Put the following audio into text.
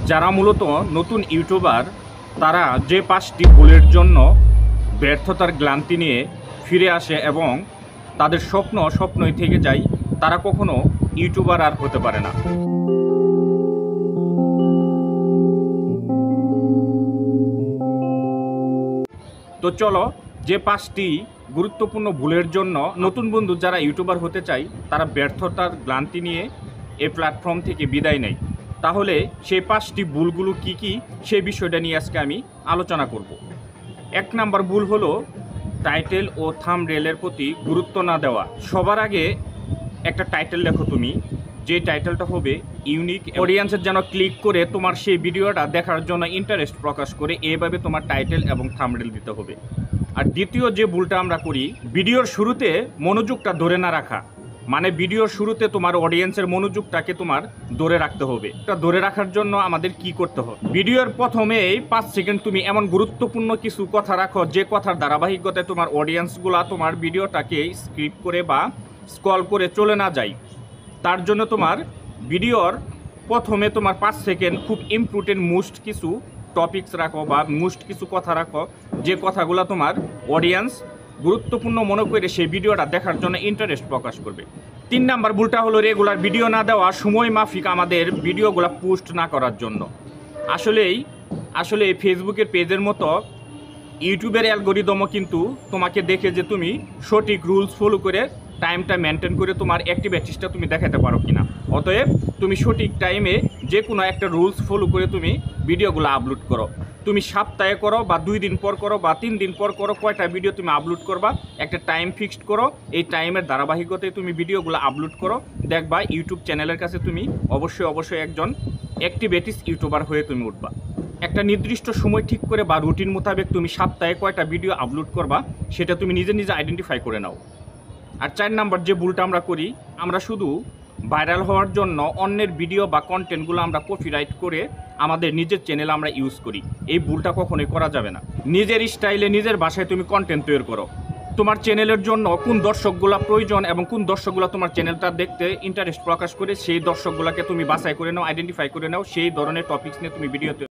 যারা মূলত নতুন ইউটিউবার তারা যে 5টি ভুলের জন্য ব্যর্থতার গ্লান্তি নিয়ে ফিরে আসে এবং তাদের স্বপ্নই থেকে যায়, তারা কখনো ইউটিউবার আর হতে পারে না। তো চলো, যে 5টি গুরুত্বপূর্ণ ভুলের জন্য নতুন বন্ধু যারা ইউটিউবার হতে চায় তারা ব্যর্থতার গ্লান্তি নিয়ে এই প্ল্যাটফর্ম থেকে বিদায় নেয়, তাহলে সেই 5টি ভুলগুলো কি কি সেই বিষয়টা নিয়ে আজকে আমি আলোচনা করব। 1 নাম্বার ভুল হলো টাইটেল ও থাম্বনেইলের প্রতি গুরুত্ব না দেওয়া। সবার আগে একটা টাইটেল লেখো তুমি, যে টাইটেলটা হবে ইউনিক, অডিয়েন্সের যেন ক্লিক করে তোমার সেই ভিডিওটা দেখার জন্য ইন্টারেস্ট প্রকাশ করে, এইভাবে তোমার টাইটেল এবং থাম্বনেইল দিতে হবে। আর দ্বিতীয় যে ভুলটা আমরা করি, ভিডিওর শুরুতে মনোযোগটা ধরে না রাখা। মানে ভিডিওর শুরুতে তোমার অডিয়েন্সের মনোযোগটাকে তোমার ধরে রাখতে হবে। এটা ধরে রাখার জন্য আমাদের কি করতে হবে, ভিডিওর প্রথমেই 5 সেকেন্ড তুমি এমন গুরুত্বপূর্ণ কিছু কথা রাখো যে কথার ধারাবাহিকতায় তোমার অডিয়েন্সগুলা তোমার ভিডিওটাকে স্ক্রিপ করে বা স্ক্রল করে চলে না যায়। তার জন্য তোমার ভিডিওর প্রথমে তোমার 5 সেকেন্ড খুব ইম্পর্টেন্ট মোস্ট কিছু টপিকস রাখো বা মোস্ট কিছু কথা রাখো, যে কথাগুলো তোমার অডিয়েন্স গুরুত্বপূর্ণ মনে করে সেই ভিডিওটা দেখার জন্য ইন্টারেস্ট প্রকাশ করবে। 3 নাম্বার ভুলটা হলো রেগুলার ভিডিও না দেওয়া, সময় মাফিক আমাদের ভিডিওগুলো পোস্ট না করার জন্য। আসলে ফেসবুকের পেজের মতো ইউটিউবের অ্যালগরিদমও কিন্তু তোমাকে দেখে যে তুমি সঠিক রুলস ফলো করে টাইমটা মেনটেন করে তোমার অ্যাক্টিভিটিসটা তুমি দেখাতে পারো কিনা। অতএব তুমি সঠিক টাইমে যে কোনো একটা রুলস ফলো করে তুমি ভিডিওগুলো আপলোড করো। তুমি সপ্তাহে করো বা 2 দিন পর করো বা 3 দিন পর করো, কয়টা ভিডিও তুমি আপলোড করবা একটা টাইম ফিক্সড করো। এই টাইমের ধারাবাহিকতায় তুমি ভিডিওগুলো আপলোড করো, দেখবা ইউটিউব চ্যানেলের কাছে তুমি অবশ্যই একজন অ্যাক্টিভিটিস ইউটিউবার হয়ে তুমি উঠবা। একটা নির্দিষ্ট সময় ঠিক করে বা রুটিন মোতাবেক তুমি সপ্তাহে কয়টা ভিডিও আপলোড করবা সেটা তুমি নিজে আইডেন্টিফাই করে নাও। আর 4 নাম্বার যে ভুলটা আমরা করি, আমরা শুধু ভাইরাল হওয়ার জন্য অন্যের ভিডিও বা কন্টেন্টগুলো আমরা কপিরাইট করে আমাদের নিজের চ্যানেল আমরা ইউজ করি। এই ভুলটা কখনোই করা যাবে না। নিজের স্টাইলে নিজের ভাষায় তুমি কন্টেন্ট তৈরি করো। তোমার চ্যানেলের জন্য কোন দর্শকগুলো প্রয়োজন এবং কোন দর্শকগুলো তোমার চ্যানেলটা দেখতে ইন্টারেস্ট প্রকাশ করে সেই দর্শকগুলোকে তুমি বাছাই করে নাও, আইডেন্টিফাই করে নাও, সেই ধরনের টপিকস নিয়ে তুমি ভিডিও